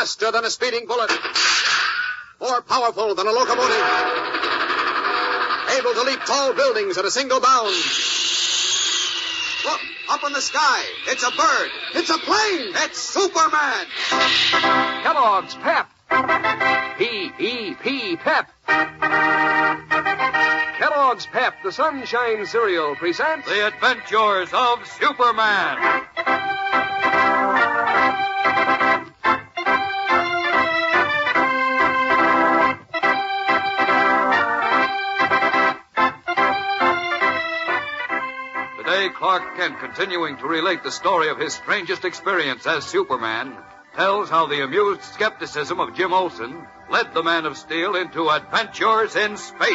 Faster than a speeding bullet. More powerful than a locomotive. Able to leap tall buildings at a single bound. Look, up in the sky. It's a bird. It's a plane. It's Superman. Kellogg's Pep. P-E-P, Pep. Kellogg's Pep, the Sunshine Cereal, presents The Adventures of Superman. Today, Clark Kent, continuing to relate the story of his strangest experience as Superman, tells how the amused skepticism of Jim Olsen led the Man of Steel into adventures in space.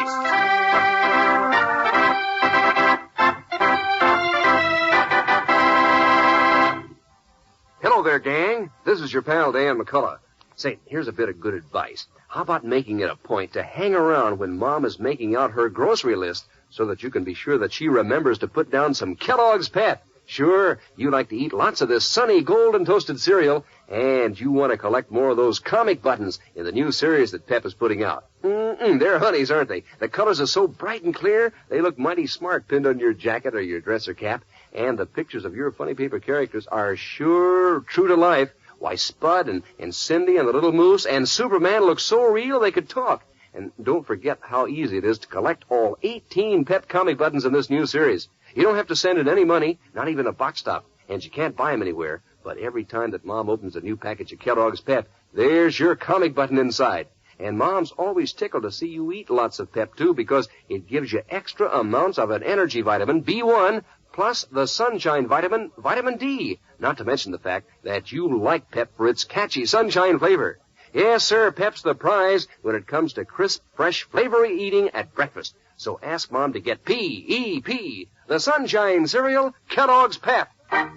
Hello there, gang. This is your pal, Dan McCullough. Say, here's a bit of good advice. How about making it a point to hang around when Mom is making out her grocery list so that you can be sure that she remembers to put down some Kellogg's Pep? Sure, you like to eat lots of this sunny golden toasted cereal, and you want to collect more of those comic buttons in the new series that Pep is putting out. They're honeys, aren't they? The colors are so bright and clear, they look mighty smart pinned on your jacket or your dress or cap. And the pictures of your funny paper characters are sure true to life. Why, Spud and Cindy and the Little Moose and Superman look so real they could talk. And don't forget how easy it is to collect all 18 Pep comic buttons in this new series. You don't have to send in any money, not even a box stop, and you can't buy them anywhere. But every time that Mom opens a new package of Kellogg's Pep, there's your comic button inside. And Mom's always tickled to see you eat lots of Pep, too, because it gives you extra amounts of an energy vitamin, B1, plus the sunshine vitamin, vitamin D. Not to mention the fact that you like Pep for its catchy sunshine flavor. Yes, sir, Pep's the prize when it comes to crisp, fresh, flavory eating at breakfast. So ask Mom to get P-E-P, the Sunshine Cereal, Kellogg's Pep. And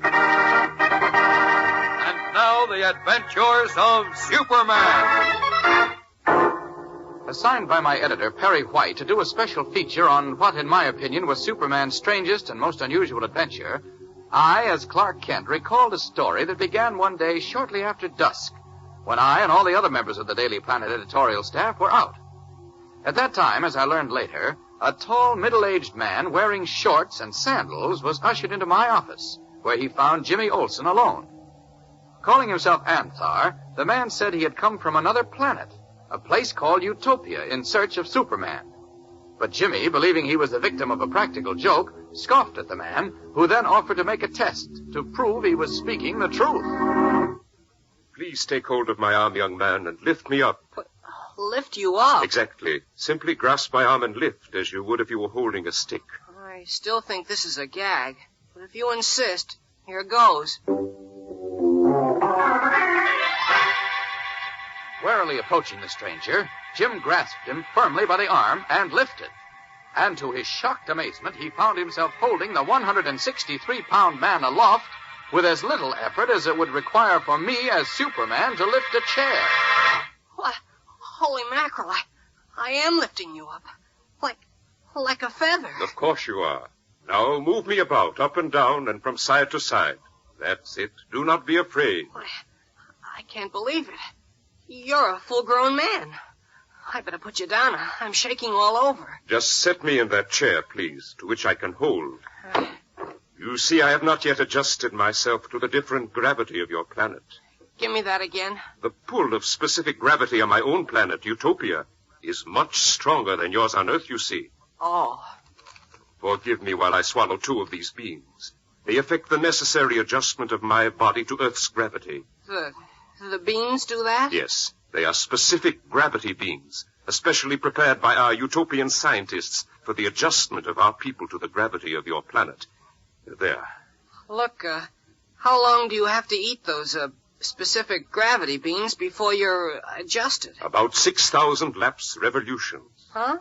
now, the adventures of Superman. Assigned by my editor, Perry White, to do a special feature on what, in my opinion, was Superman's strangest and most unusual adventure, I, as Clark Kent, recalled a story that began one day shortly after dusk, when I and all the other members of the Daily Planet editorial staff were out. At that time, as I learned later, a tall, middle-aged man wearing shorts and sandals was ushered into my office, where he found Jimmy Olsen alone. Calling himself Anthar, the man said he had come from another planet, a place called Utopia, in search of Superman. But Jimmy, believing he was the victim of a practical joke, scoffed at the man, who then offered to make a test to prove he was speaking the truth. Please take hold of my arm, young man, and lift me up. Lift you up? Exactly. Simply grasp my arm and lift, as you would if you were holding a stick. I still think this is a gag, but if you insist, here goes. Warily approaching the stranger, Jim grasped him firmly by the arm and lifted. And to his shocked amazement, he found himself holding the 163-pound man aloft with as little effort as it would require for me as Superman to lift a chair. What? Holy mackerel, I am lifting you up. Like a feather. Of course you are. Now move me about, up and down, and from side to side. That's it. Do not be afraid. I can't believe it. You're a full-grown man. I better put you down. I'm shaking all over. Just set me in that chair, please, to which I can hold. You see, I have not yet adjusted myself to the different gravity of your planet. Give me that again. The pull of specific gravity on my own planet, Utopia, is much stronger than yours on Earth, you see. Oh. Forgive me while I swallow 2 of these beans. They effect the necessary adjustment of my body to Earth's gravity. The beans do that? Yes. They are specific gravity beans, especially prepared by our Utopian scientists for the adjustment of our people to the gravity of your planet. There. Look, how long do you have to eat those, specific gravity beans before you're adjusted? About 6,000 laps revolutions. Huh?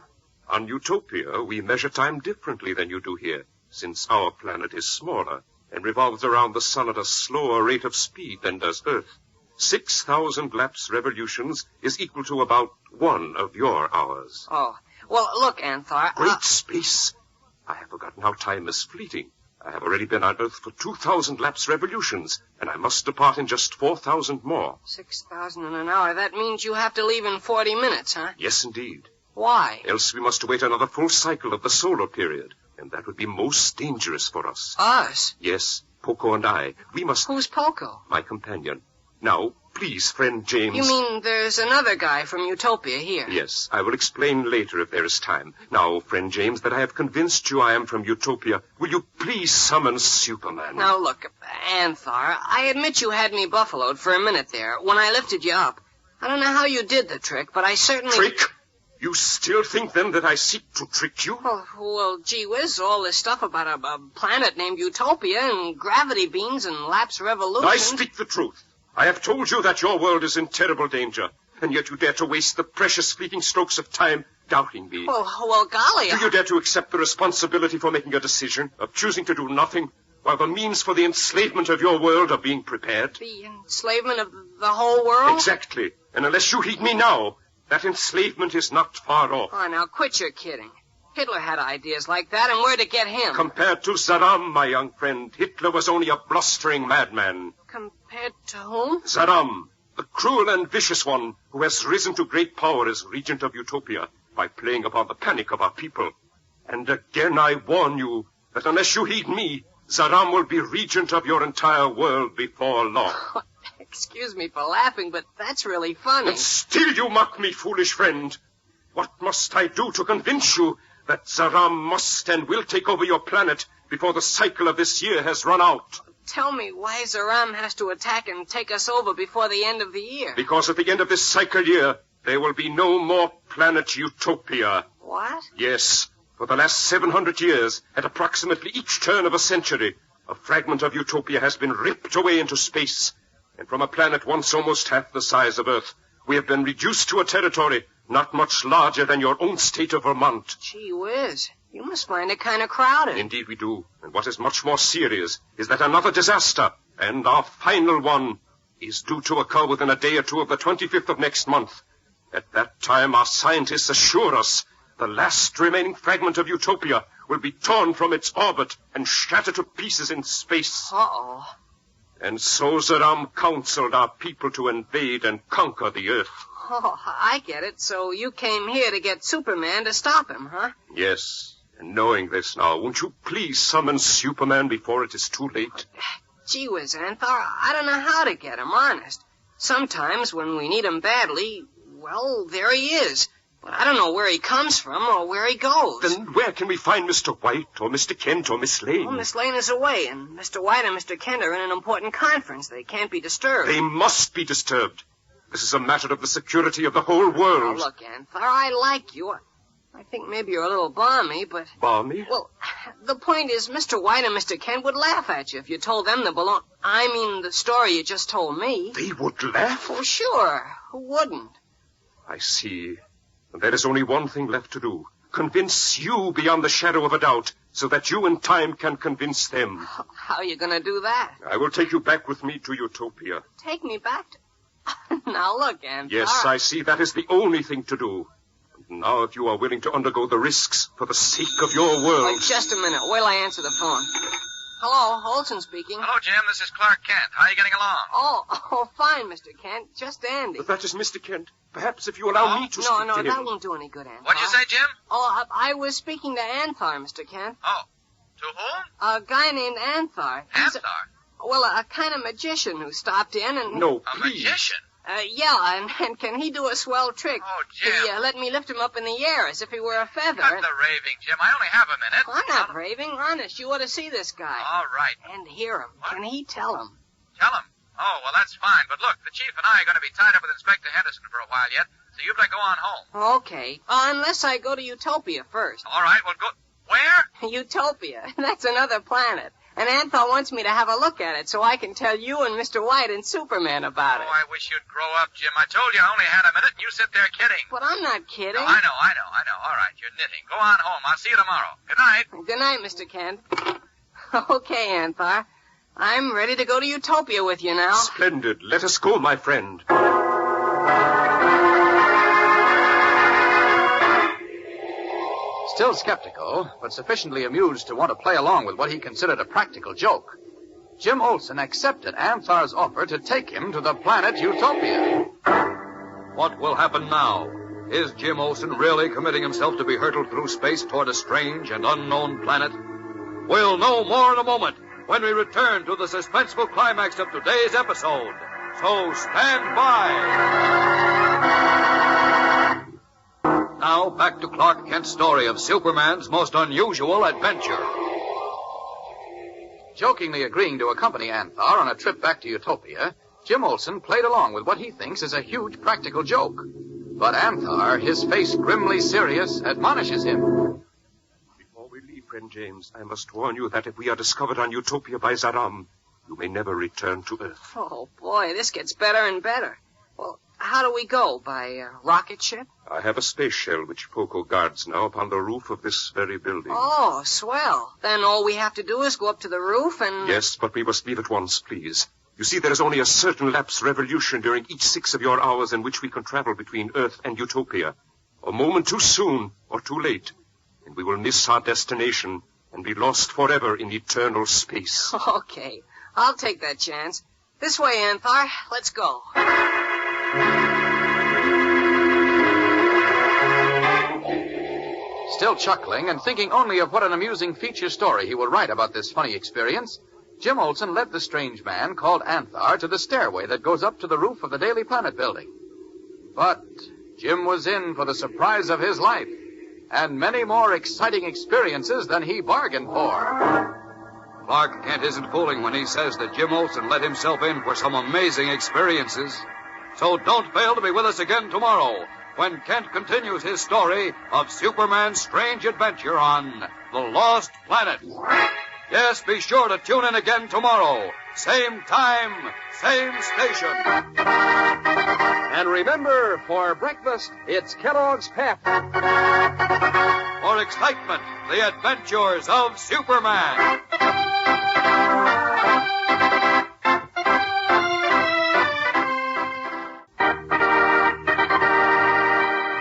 On Utopia, we measure time differently than you do here, since our planet is smaller and revolves around the sun at a slower rate of speed than does Earth. 6,000 laps revolutions is equal to about 1 of your hours. Oh. Well, look, Anthar. Great space! I have forgotten how time is fleeting. I have already been on Earth for 2,000 lapse revolutions, and I must depart in just 4,000 more. 6,000 in an hour. That means you have to leave in 40 minutes, huh? Yes, indeed. Why? Else we must wait another full cycle of the solar period, and that would be most dangerous for us. Us? Yes, Poco and I. We must... Who's Poco? My companion. Now, please, friend James... You mean there's another guy from Utopia here? Yes, I will explain later if there is time. Now, friend James, that I have convinced you I am from Utopia, will you please summon Superman? Now, look, Anthar, I admit you had me buffaloed for a minute there when I lifted you up. I don't know how you did the trick, but I certainly... Trick? You still think, then, that I seek to trick you? Well, gee whiz, all this stuff about a planet named Utopia and gravity beams and lapse revolutions... I speak the truth. I have told you that your world is in terrible danger, and yet you dare to waste the precious fleeting strokes of time doubting me. Well, golly... Do you dare to accept the responsibility for making a decision, of choosing to do nothing, while the means for the enslavement of your world are being prepared? The enslavement of the whole world? Exactly. And unless you heed me now, that enslavement is not far off. Oh, now quit your kidding. Hitler had ideas like that, and where to get him? Compared to Saddam, my young friend, Hitler was only a blustering madman. Compared to whom? Saddam, the cruel and vicious one who has risen to great power as regent of Utopia by playing upon the panic of our people. And again I warn you that unless you heed me, Saddam will be regent of your entire world before long. Excuse me for laughing, but that's really funny. And still you mock me, foolish friend. What must I do to convince you that Saddam must and will take over your planet before the cycle of this year has run out? Tell me why Zaram has to attack and take us over before the end of the year. Because at the end of this cycle year, there will be no more planet Utopia. What? Yes. For the last 700 years, at approximately each turn of a century, a fragment of Utopia has been ripped away into space. And from a planet once almost half the size of Earth, we have been reduced to a territory not much larger than your own state of Vermont. Gee whiz. You must find it kind of crowded. Indeed we do. And what is much more serious is that another disaster, and our final one, is due to occur within a day or two of the 25th of next month. At that time, our scientists assure us the last remaining fragment of Utopia will be torn from its orbit and shattered to pieces in space. Uh-oh. And so Saddam counseled our people to invade and conquer the Earth. Oh, I get it. So you came here to get Superman to stop him, huh? Yes. And knowing this now, won't you please summon Superman before it is too late? Gee whiz, Anthar, I don't know how to get him, honest. Sometimes when we need him badly, well, there he is. But I don't know where he comes from or where he goes. Then where can we find Mr. White or Mr. Kent or Miss Lane? Well, Miss Lane is away, and Mr. White and Mr. Kent are in an important conference. They can't be disturbed. They must be disturbed. This is a matter of the security of the whole world. Now, look, Anthar, I like you. I think maybe you're a little balmy, but... Balmy? Well, the point is Mr. White and Mr. Kent would laugh at you if you told them the story you just told me. They would laugh? Oh, sure. Who wouldn't? I see. And there is only one thing left to do. Convince you beyond the shadow of a doubt, so that you in time can convince them. How are you going to do that? I will take you back with me to Utopia. Take me back to... Now, look, Anthar. Yes, I see that is the only thing to do. And now, if you are willing to undergo the risks for the sake of your world... Wait, just a minute. Wait till I answer the phone. Hello, Olson speaking. Hello, Jim. This is Clark Kent. How are you getting along? Oh, fine, Mr. Kent. Just Andy. That is Mr. Kent. Perhaps if you allow me to speak to him... No, that won't do any good, Anthar. What'd you say, Jim? Oh, I was speaking to Anthar, Mr. Kent. Oh. To whom? A guy named Anthar. Anthar? A kind of magician who stopped in and... No, A please. magician? Yeah, and can he do a swell trick? Oh, Jim. He let me lift him up in the air as if he were a feather. Cut the raving, Jim. I only have a minute. I'm not raving. Honest, you ought to see this guy. All right. And hear him. What? Can he tell him? Tell him. Oh, well, that's fine. But look, the chief and I are going to be tied up with Inspector Henderson for a while yet, so you better go on home. Okay. Unless I go to Utopia first. All right, well, go... Where? Utopia. That's another planet. And Anthar wants me to have a look at it so I can tell you and Mr. White and Superman about it. Oh, I wish you'd grow up, Jim. I told you I only had a minute, and you sit there kidding. But I'm not kidding. No, I know. All right, you're knitting. Go on home. I'll see you tomorrow. Good night. Good night, Mr. Kent. Okay, Anthar. I'm ready to go to Utopia with you now. Splendid. Let us go, my friend. Still skeptical, but sufficiently amused to want to play along with what he considered a practical joke, Jim Olsen accepted Anthar's offer to take him to the planet Utopia. What will happen now? Is Jim Olsen really committing himself to be hurtled through space toward a strange and unknown planet? We'll know more in a moment when we return to the suspenseful climax of today's episode. So stand by. Now back to Clark Kent's story of Superman's most unusual adventure. Jokingly agreeing to accompany Anthar on a trip back to Utopia, Jim Olsen played along with what he thinks is a huge practical joke. But Anthar, his face grimly serious, admonishes him. Before we leave, friend James, I must warn you that if we are discovered on Utopia by Zaram, you may never return to Earth. Oh, boy, this gets better and better. Well, how do we go? By rocket ship? I have a space shell which Poco guards now upon the roof of this very building. Oh, swell. Then all we have to do is go up to the roof and... Yes, but we must leave at once, please. You see, there is only a certain lapse revolution during each 6 of your hours in which we can travel between Earth and Utopia. A moment too soon or too late, and we will miss our destination and be lost forever in eternal space. Okay, I'll take that chance. This way, Anthar. Let's go. Still chuckling and thinking only of what an amusing feature story he would write about this funny experience, Jim Olsen led the strange man called Anthar to the stairway that goes up to the roof of the Daily Planet building. But Jim was in for the surprise of his life, and many more exciting experiences than he bargained for. Clark Kent isn't fooling when he says that Jim Olsen let himself in for some amazing experiences. So don't fail to be with us again tomorrow when Kent continues his story of Superman's strange adventure on the Lost Planet. Yes, be sure to tune in again tomorrow. Same time, same station. And remember, for breakfast, it's Kellogg's Pep. For excitement, the adventures of Superman.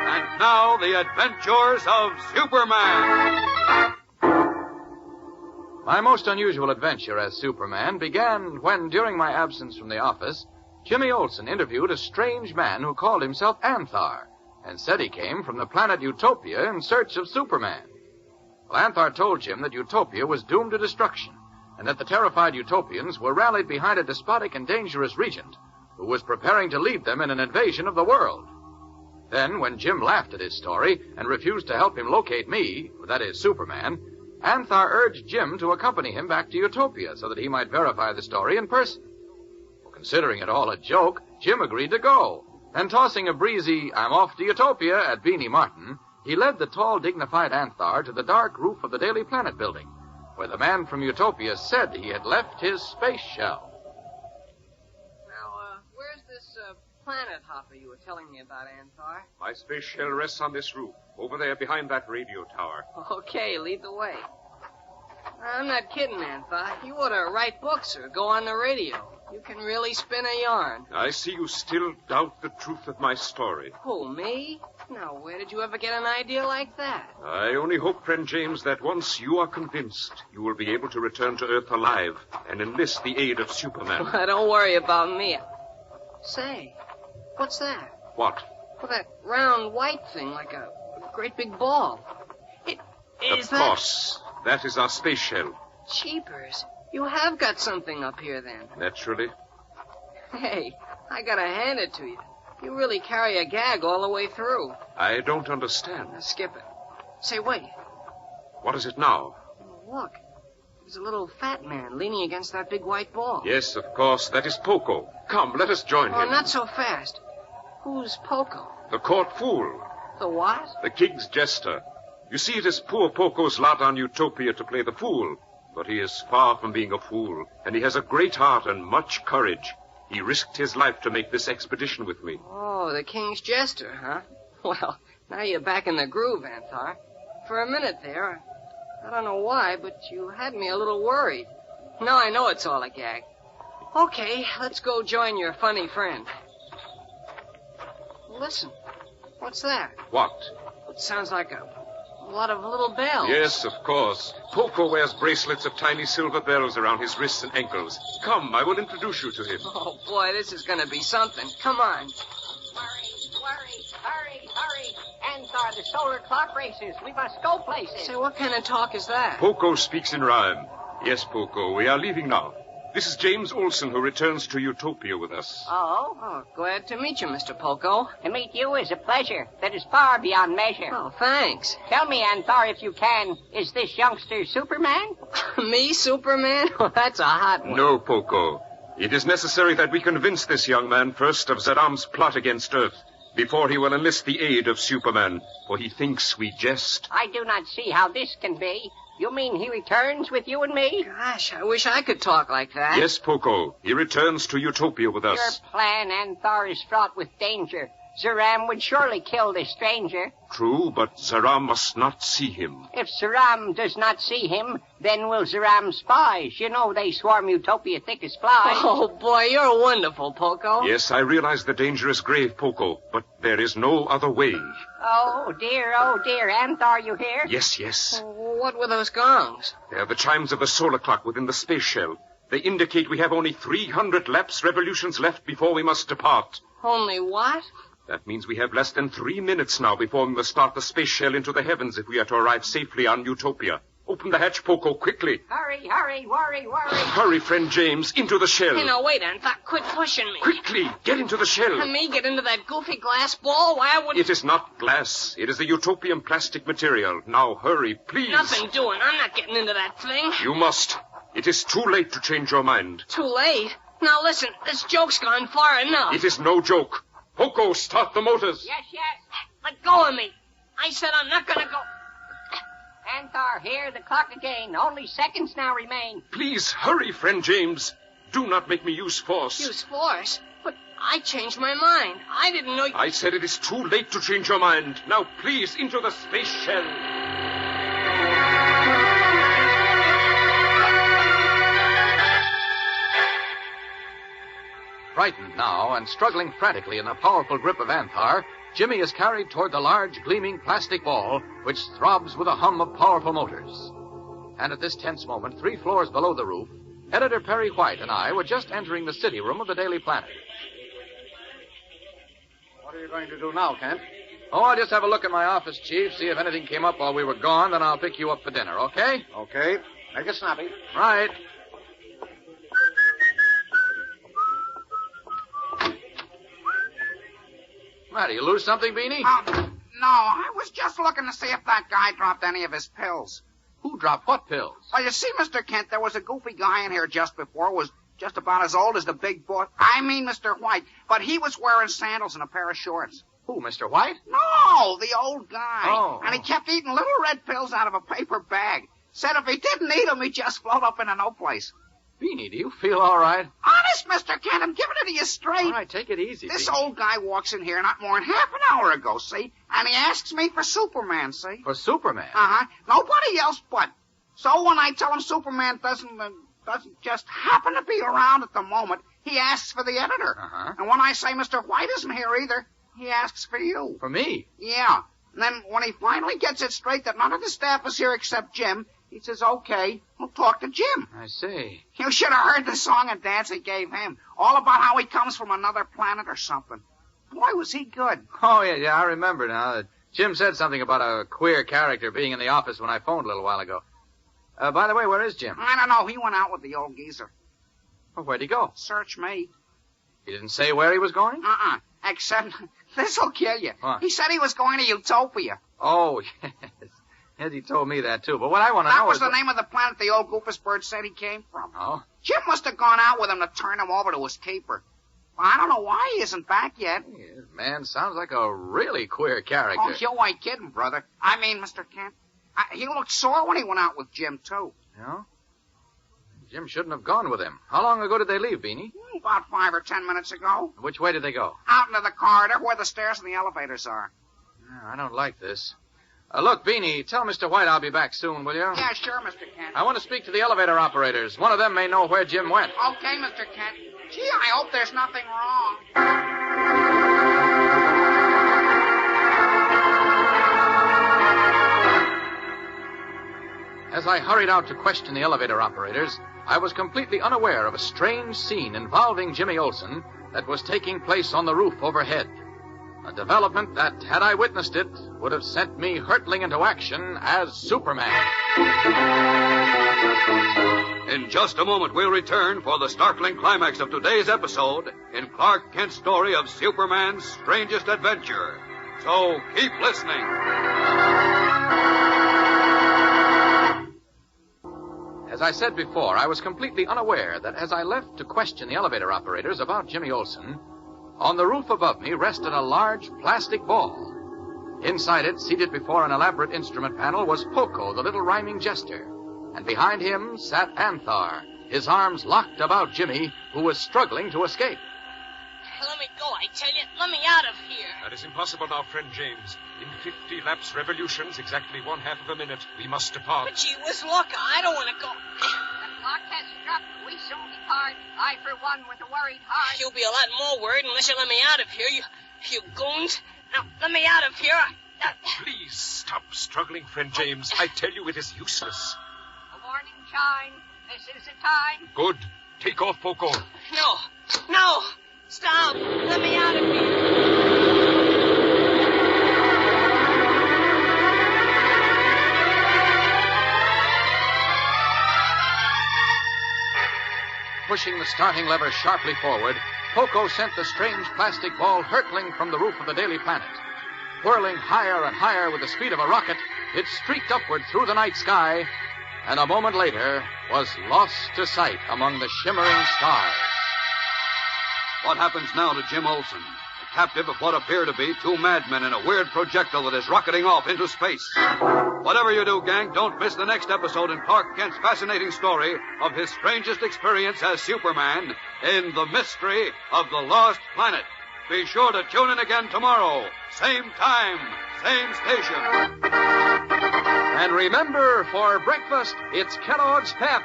And now, the adventures of Superman. My most unusual adventure as Superman began when, during my absence from the office, Jimmy Olsen interviewed a strange man who called himself Anthar and said he came from the planet Utopia in search of Superman. Well, Anthar told Jim that Utopia was doomed to destruction and that the terrified Utopians were rallied behind a despotic and dangerous regent who was preparing to lead them in an invasion of the world. Then, when Jim laughed at his story and refused to help him locate me, that is, Superman, Anthar urged Jim to accompany him back to Utopia so that he might verify the story in person. Well, considering it all a joke, Jim agreed to go. And tossing a breezy, "I'm off to Utopia" at Beanie Martin, he led the tall, dignified Anthar to the dark roof of the Daily Planet building, where the man from Utopia said he had left his space shell. Now, where's this planet hopper you were telling me about, Anthar? My space shell rests on this roof, over there behind that radio tower. Okay, lead the way. I'm not kidding, Anthar. You ought to write books or go on the radio. You can really spin a yarn. I see you still doubt the truth of my story. Who, me? Now, where did you ever get an idea like that? I only hope, friend James, that once you are convinced, you will be able to return to Earth alive and enlist the aid of Superman. Don't worry about me. Say, what's that? What? Well, that round white thing like a great big ball. Of course. That is our space shell. Cheapers. You have got something up here, then. Naturally. Hey, I gotta hand it to you. You really carry a gag all the way through. I don't understand. Now, skip it. Say, wait. What is it now? Look. There's a little fat man leaning against that big white ball. Yes, of course. That is Poco. Come, let us join him. Not so fast. Who's Poco? The court fool. The what? The king's jester. You see, it is poor Poco's lot on Utopia to play the fool. But he is far from being a fool, and he has a great heart and much courage. He risked his life to make this expedition with me. Oh, the king's jester, huh? Well, now you're back in the groove, Anthar. For a minute there, I don't know why, but you had me a little worried. Now I know it's all a gag. Okay, let's go join your funny friend. Listen, what's that? What? It sounds like a lot of little bells. Yes, of course. Poco wears bracelets of tiny silver bells around his wrists and ankles. Come, I will introduce you to him. Oh, boy, this is going to be something. Come on. Hurry. Anthar, the solar clock races. We must go places. Say, what kind of talk is that? Poco speaks in rhyme. Yes, Poco, we are leaving now. This is James Olson, who returns to Utopia with us. Oh, glad to meet you, Mr. Poco. To meet you is a pleasure that is far beyond measure. Oh, thanks. Tell me, Anthar, if you can, is this youngster Superman? Me, Superman? Oh, that's a hot one. No, Poco. It is necessary that we convince this young man first of Zaram's plot against Earth, before he will enlist the aid of Superman, for he thinks we jest. I do not see how this can be. You mean he returns with you and me? Gosh, I wish I could talk like that. Yes, Poco. He returns to Utopia with us. Your plan, Anthar, is fraught with danger. Zaram would surely kill this stranger. True, but Zaram must not see him. If Zaram does not see him, then will Zaram's spies. You know they swarm Utopia thick as flies. Oh, boy, you're wonderful, Poco. Yes, I realize the danger is grave, Poco, but there is no other way. Oh, dear. Anthar, you hear? Yes. What were those gongs? They are the chimes of the solar clock within the space shell. They indicate we have only 300 lapse revolutions left before we must depart. Only what? That means we have less than 3 minutes now before we must start the space shell into the heavens if we are to arrive safely on Utopia. Open the hatch, Poco, quickly. Hurry, worry. Hurry, friend James, into the shell. Hey, now, wait, Anthar. Quit pushing me. Quickly, get into the shell. And me get into that goofy glass ball? Why would... It is not glass. It is the Utopian plastic material. Now, hurry, please. Nothing doing. I'm not getting into that thing. You must. It is too late to change your mind. Too late? Now, listen, this joke's gone far enough. It is no joke. Poco, start the motors. Yes. Let go of me. I said I'm not going to go... Anthar, here, the clock again. Only seconds now remain. Please, hurry, friend James. Do not make me use force. Use force? But I changed my mind. I didn't know... I said it is too late to change your mind. Now, please, into the space shell. Frightened now and struggling frantically in the powerful grip of Anthar, Jimmy is carried toward the large, gleaming plastic ball, which throbs with a hum of powerful motors. And at this tense moment, 3 floors below the roof, Editor Perry White and I were just entering the city room of the Daily Planet. What are you going to do now, Kent? Oh, I'll just have a look in my office, Chief, see if anything came up while we were gone, then I'll pick you up for dinner, okay? Okay. Make it snappy. Right. Matter, you lose something, Beanie? No, I was just looking to see if that guy dropped any of his pills. Who dropped what pills? Well, you see, Mr. Kent, there was a goofy guy in here just before, was just about as old as the big boss. I mean, Mr. White, but he was wearing sandals and a pair of shorts. Who, Mr. White? No, the old guy. Oh. And he kept eating little red pills out of a paper bag. Said if he didn't eat them, he'd just float up into no place. Beanie, do you feel all right? Honest, Mr. Kent, I'm giving it to you straight. All right, take it easy, This Beanie. old guy walks in here not more than half an hour ago, see? And he asks me for Superman, see? For Superman? Uh-huh. Nobody else but. So when I tell him Superman doesn't just happen to be around at the moment, he asks for the editor. Uh-huh. And when I say Mr. White isn't here either, he asks for you. For me? Yeah. And then when he finally gets it straight that none of the staff is here except Jim, he says, okay, we'll talk to Jim. I see. You should have heard the song and dance he gave him. All about how he comes from another planet or something. Boy, was he good. Oh, yeah, I remember now. Jim said something about a queer character being in the office when I phoned a little while ago. By the way, where is Jim? I don't know. He went out with the old geezer. Well, where'd he go? Search me. He didn't say where he was going? Except, this'll kill you. What? He said he was going to Utopia. Oh, yes. Yes, he told me that, too. But what I want to know That was is... the name of the planet the old goofus bird said he came from. Oh? Jim must have gone out with him to turn him over to his keeper. Well, I don't know why he isn't back yet. Hey, this man sounds like a really queer character. Oh, you ain't kidding, brother. I mean, Mr. Kent. He looked sore when he went out with Jim, too. Yeah? Jim shouldn't have gone with him. How long ago did they leave, Beanie? About 5 or 10 minutes ago. Which way did they go? Out into the corridor where the stairs and the elevators are. I don't like this. Look, Beanie, tell Mr. White I'll be back soon, will you? Yeah, sure, Mr. Kent. I want to speak to the elevator operators. One of them may know where Jim went. Okay, Mr. Kent. Gee, I hope there's nothing wrong. as I hurried out to question the elevator operators, I was completely unaware of a strange scene involving Jimmy Olsen that was taking place on the roof overhead. A development that, had I witnessed it, would have sent me hurtling into action as Superman. In just a moment, we'll return for the startling climax of today's episode in Clark Kent's story of Superman's strangest adventure. So keep listening. As I said before, I was completely unaware that as I left to question the elevator operators about Jimmy Olsen, on the roof above me rested a large plastic ball. Inside it, seated before an elaborate instrument panel, was Poco, the little rhyming jester. And behind him sat Anthar, his arms locked about Jimmy, who was struggling to escape. Let me go, I tell you. Let me out of here. That is impossible now, friend James. In 50 lapse revolutions, exactly 1/2 of a minute, we must depart. But gee whiz, look, I don't want to go. The clock has struck. We soon depart. I, for one, with a worried heart. You'll be a lot more worried unless you let me out of here, you goons. Now, let me out of here. Please stop struggling, friend James. I tell you it is useless. A warning chime. This is the time. Good. Take off, Poco. No. Stop. Let me out of here. Pushing the starting lever sharply forward, Poco sent the strange plastic ball hurtling from the roof of the Daily Planet. Whirling higher and higher with the speed of a rocket, it streaked upward through the night sky, and a moment later was lost to sight among the shimmering stars. What happens now to Jim Olsen, the captive of what appear to be two madmen in a weird projectile that is rocketing off into space? Whatever you do, gang, don't miss the next episode in Clark Kent's fascinating story of his strangest experience as Superman in The Mystery of the Lost Planet. Be sure to tune in again tomorrow. Same time, same station. And remember, for breakfast, it's Kellogg's Pep.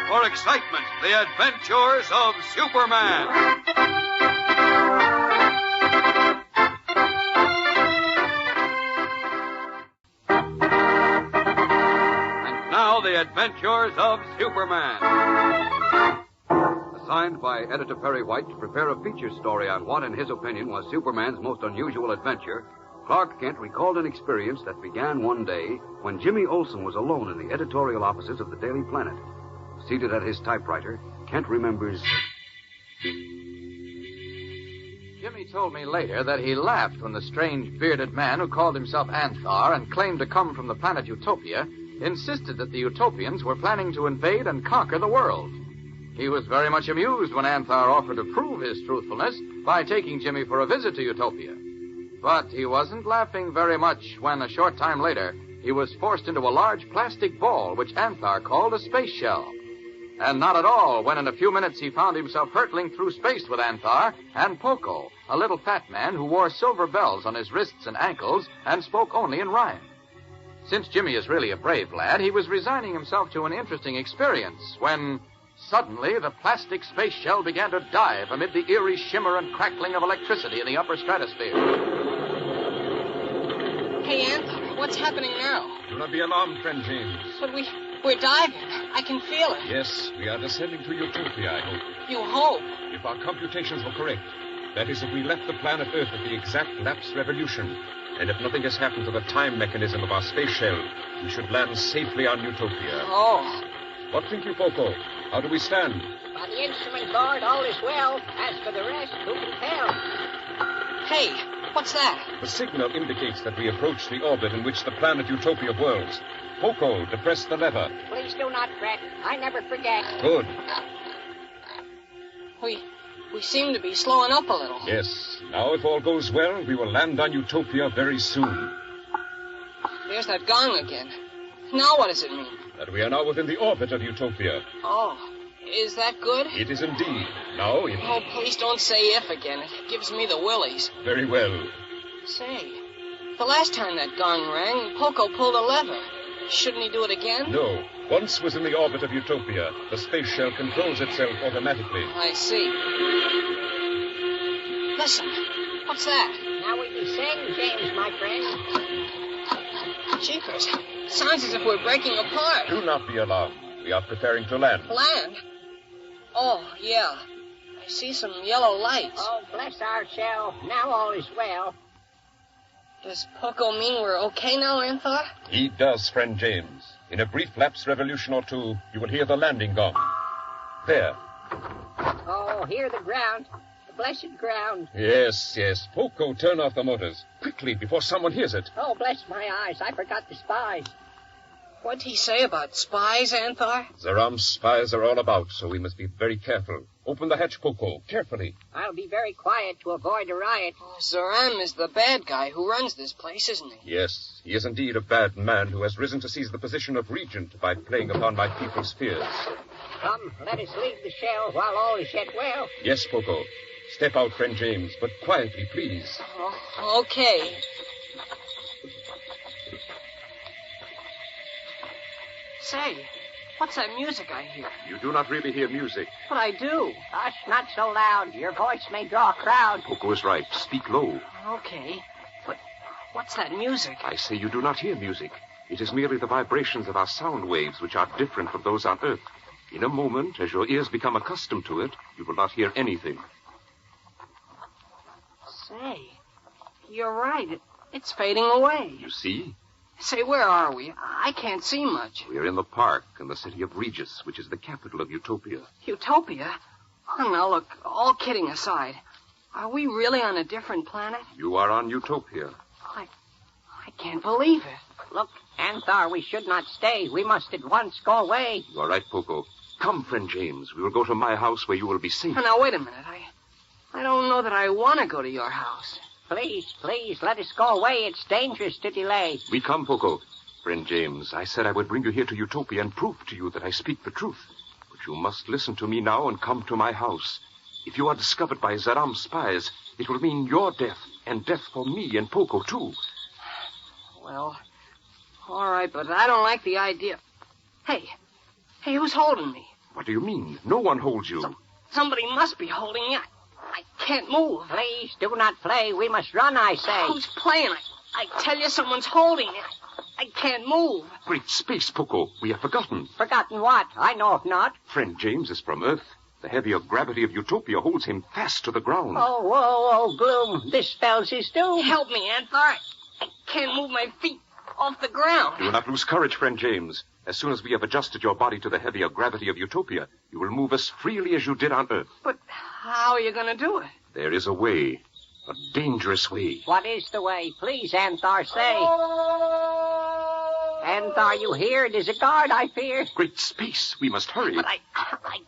For excitement, the adventures of Superman. And now, the adventures of Superman. Assigned by Editor Perry White to prepare a feature story on what, in his opinion, was Superman's most unusual adventure, Clark Kent recalled an experience that began one day when Jimmy Olsen was alone in the editorial offices of the Daily Planet. Seated at his typewriter, Kent remembers... Jimmy told me later that he laughed when the strange bearded man who called himself Anthar and claimed to come from the planet Utopia insisted that the Utopians were planning to invade and conquer the world. He was very much amused when Anthar offered to prove his truthfulness by taking Jimmy for a visit to Utopia. But he wasn't laughing very much when, a short time later, he was forced into a large plastic ball which Anthar called a space shell. And not at all when in a few minutes he found himself hurtling through space with Anthar and Poco, a little fat man who wore silver bells on his wrists and ankles and spoke only in rhyme. Since Jimmy is really a brave lad, he was resigning himself to an interesting experience when... suddenly, the plastic space shell began to dive amid the eerie shimmer and crackling of electricity in the upper stratosphere. Hey, Anthar, what's happening now? Do not be alarmed, friend James. But we're diving. I can feel it. Yes, we are descending to Utopia, I hope. You hope? If our computations were correct. That is, if we left the planet Earth at the exact lapse revolution, and if nothing has happened to the time mechanism of our space shell, we should land safely on Utopia. Oh. What think you, Poco? How do we stand? On the instrument board, all is well. As for the rest, who can tell? Hey, what's that? The signal indicates that we approach the orbit in which the planet Utopia whirls. Poco, depress the lever. Please do not fret. I never forget. Good. We seem to be slowing up a little. Yes. Now, if all goes well, we will land on Utopia very soon. There's that gong again. Now what does it mean? That we are now within the orbit of Utopia. Oh, is that good? It is indeed. Now, if... Oh, please don't say if again. It gives me the willies. Very well. Say, the last time that gong rang, Poco pulled a lever. Shouldn't he do it again? No. Once within the orbit of Utopia, the space shell controls itself automatically. I see. Listen, what's that? Now we descend, James, my friend. Jeepers, Sounds as if we're breaking apart. Do not be alarmed. We are preparing to land. Land? Oh, yeah. I see some yellow lights. Oh, bless our shell. Now all is well. Does Poco mean we're okay now, Anthar? He does, friend James. In a brief lapse revolution or two, you will hear the landing gong. There. Oh, hear the ground. The blessed ground. Yes. Poco, turn off the motors. Quickly, before someone hears it. Oh, bless my eyes. I forgot the spies. What'd he say about spies, Anthar? Zaram's spies are all about, so we must be very careful. Open the hatch, Poco, carefully. I'll be very quiet to avoid a riot. Oh, Zaram is the bad guy who runs this place, isn't he? Yes, he is indeed a bad man who has risen to seize the position of regent by playing upon my people's fears. Come, let us leave the shell while all is yet well. Yes, Poco. Step out, friend James, but quietly, please. Oh, okay. Say, what's that music I hear? You do not really hear music. But I do. Hush, not so loud. Your voice may draw a crowd. Poco is right. Speak low. Okay, but what's that music? I say you do not hear music. It is merely the vibrations of our sound waves, which are different from those on Earth. In a moment, as your ears become accustomed to it, you will not hear anything. Say, you're right. It's fading away. You see? Say, where are we? I can't see much. We are in the park in the city of Regis, which is the capital of Utopia. Utopia? Oh, now look, all kidding aside, are we really on a different planet? You are on Utopia. I can't believe it. Look, Anthar, we should not stay. We must at once go away. You are right, Poco. Come, friend James. We will go to my house where you will be safe. Now, wait a minute. I don't know that I want to go to your house. Please, let us go away. It's dangerous to delay. We come, Poco. Friend James, I said I would bring you here to Utopia and prove to you that I speak the truth. But you must listen to me now and come to my house. If you are discovered by Zaram's spies, it will mean your death, and death for me and Poco, too. Well, all right, but I don't like the idea. Hey, who's holding me? What do you mean? No one holds you. Somebody must be holding me. I can't move. Please, do not play. We must run, I say. Who's playing? I tell you, someone's holding me. I can't move. Great space, Poco. We have forgotten. Forgotten what? I know of not. Friend James is from Earth. The heavier gravity of Utopia holds him fast to the ground. Oh, gloom. This spells his doom. Help me, Anthar. I can't move my feet off the ground. Do not lose courage, friend James. As soon as we have adjusted your body to the heavier gravity of Utopia, you will move as freely as you did on Earth. But how are you going to do it? There is a way. A dangerous way. What is the way? Please, Anthar, say. Anthar, you hear? It is a guard, I fear. Great space. We must hurry. But I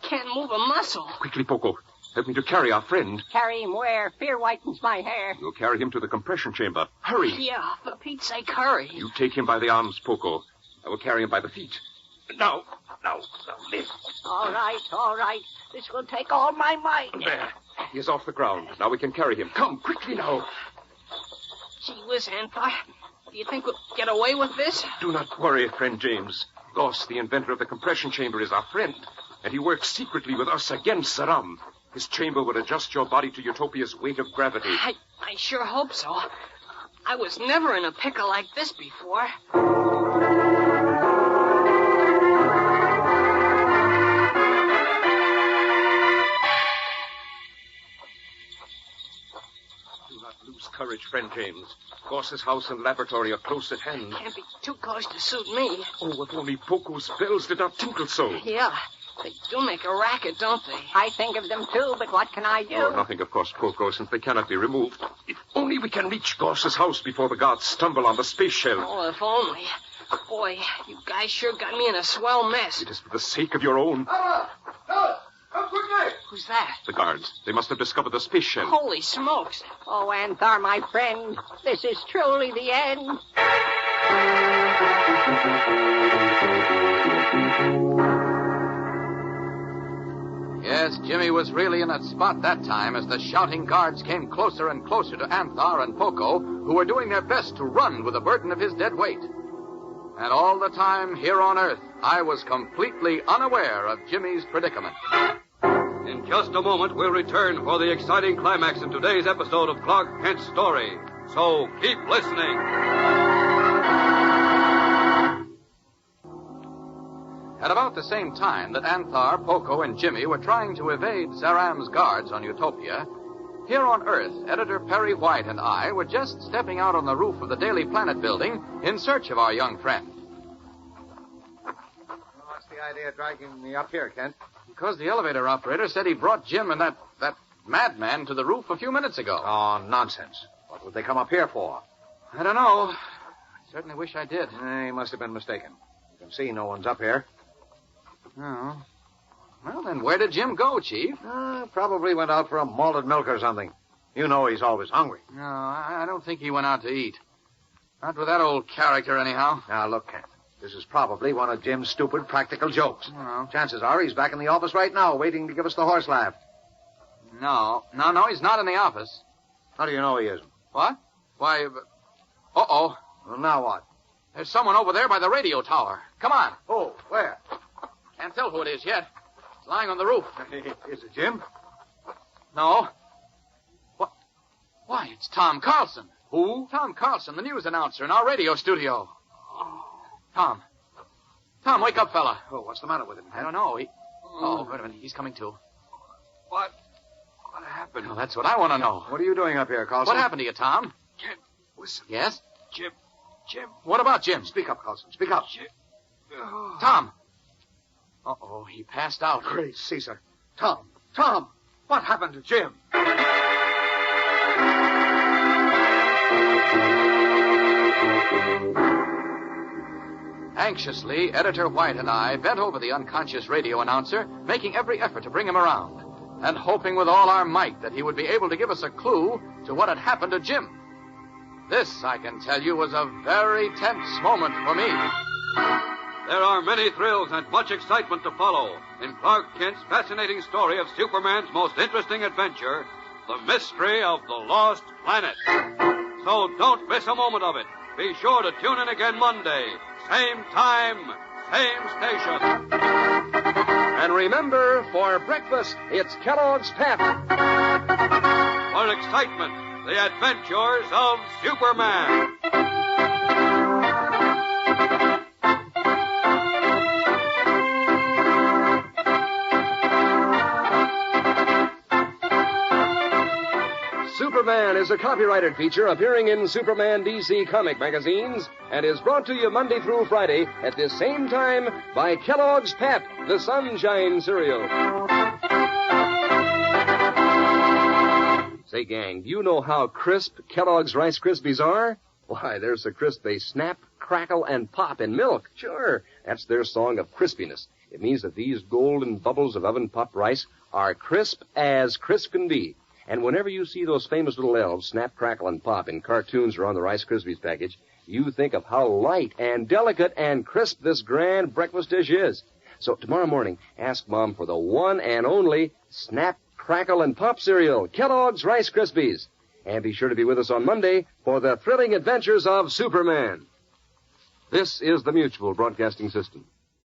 can't move a muscle. Quickly, Poco. Help me to carry our friend. Carry him where? Fear whitens my hair. You'll carry him to the compression chamber. Hurry. Yeah, for Pete's sake, hurry. You take him by the arms, Poco. I will carry him by the feet. Now, lift. All right. This will take all my might. There. He is off the ground. Now we can carry him. Come, quickly now. Gee whiz, Anthar. Do you think we'll get away with this? Do not worry, friend James. Goss, the inventor of the compression chamber, is our friend, and he works secretly with us against Zaram. His chamber will adjust your body to Utopia's weight of gravity. I sure hope so. I was never in a pickle like this before. Lose courage, friend James. Goss's house and laboratory are close at hand. Can't be too close to suit me. Oh, if only Poco's bells did not tinkle so. Yeah, they do make a racket, don't they? I think of them, too, but what can I do? Oh, nothing, of course, Poco, since they cannot be removed. If only we can reach Goss's house before the guards stumble on the space shell. Oh, if only. Boy, you guys sure got me in a swell mess. It is for the sake of your own. Come quickly! Who's that? The guards. They must have discovered the space shell. Holy smokes. Oh, Anthar, my friend, this is truly the end. Yes, Jimmy was really in a spot that time as the shouting guards came closer and closer to Anthar and Poco, who were doing their best to run with the burden of his dead weight. And all the time here on Earth, I was completely unaware of Jimmy's predicament. In just a moment, we'll return for the exciting climax in today's episode of Clark Kent's story. So keep listening. at the same time that Anthar, Poco, and Jimmy were trying to evade Zaram's guards on Utopia, here on Earth, Editor Perry White and I were just stepping out on the roof of the Daily Planet building in search of our young friend. What's the idea of dragging me up here, Kent? Because the elevator operator said he brought Jim and that madman to the roof a few minutes ago. Oh, nonsense. What would they come up here for? I don't know. I certainly wish I did. He must have been mistaken. You can see no one's up here. Oh. Well, then where did Jim go, Chief? Probably went out for a malted milk or something. You know he's always hungry. No, I don't think he went out to eat. Not with that old character, anyhow. Now, look, Kent. This is probably one of Jim's stupid practical jokes. Oh. Chances are he's back in the office right now, waiting to give us the horse laugh. No, he's not in the office. How do you know he isn't? What? Why, uh-oh. Well, now what? There's someone over there by the radio tower. Come on. Oh, where? Can't tell who it is yet. It's lying on the roof. Is it Jim? No. What? Why, it's Tom Carlson. Who? Tom Carlson, the news announcer in our radio studio. Tom, wake up, fella. Oh, what's the matter with him? I don't know. Oh, wait a minute. He's coming to. What happened? Well, that's what I want to know. What are you doing up here, Carlson? What happened to you, Tom? Kent, listen. Yes? Jim. What about Jim? Speak up, Carlson. Speak up. Jim. Tom. Uh-oh, he passed out. Great Caesar. Tom, what happened to Jim? Anxiously, Editor White and I bent over the unconscious radio announcer, making every effort to bring him around, and hoping with all our might that he would be able to give us a clue to what had happened to Jim. This, I can tell you, was a very tense moment for me. There are many thrills and much excitement to follow in Clark Kent's fascinating story of Superman's most interesting adventure, The Mystery of the Lost Planet. So don't miss a moment of it. Be sure to tune in again Monday. Same time, same station. And remember, for breakfast, it's Kellogg's Pep. For excitement, the adventures of Superman. Superman is a copyrighted feature appearing in Superman DC comic magazines and is brought to you Monday through Friday at this same time by Kellogg's Pep, the Sunshine Cereal. Say, gang, do you know how crisp Kellogg's Rice Krispies are? Why, they're so crisp they snap, crackle, and pop in milk. Sure, that's their song of crispiness. It means that these golden bubbles of oven-popped rice are crisp as crisp can be. And whenever you see those famous little elves snap, crackle, and pop in cartoons or on the Rice Krispies package, you think of how light and delicate and crisp this grand breakfast dish is. So tomorrow morning, ask Mom for the one and only Snap, Crackle, and Pop cereal, Kellogg's Rice Krispies. And be sure to be with us on Monday for the thrilling adventures of Superman. This is the Mutual Broadcasting System.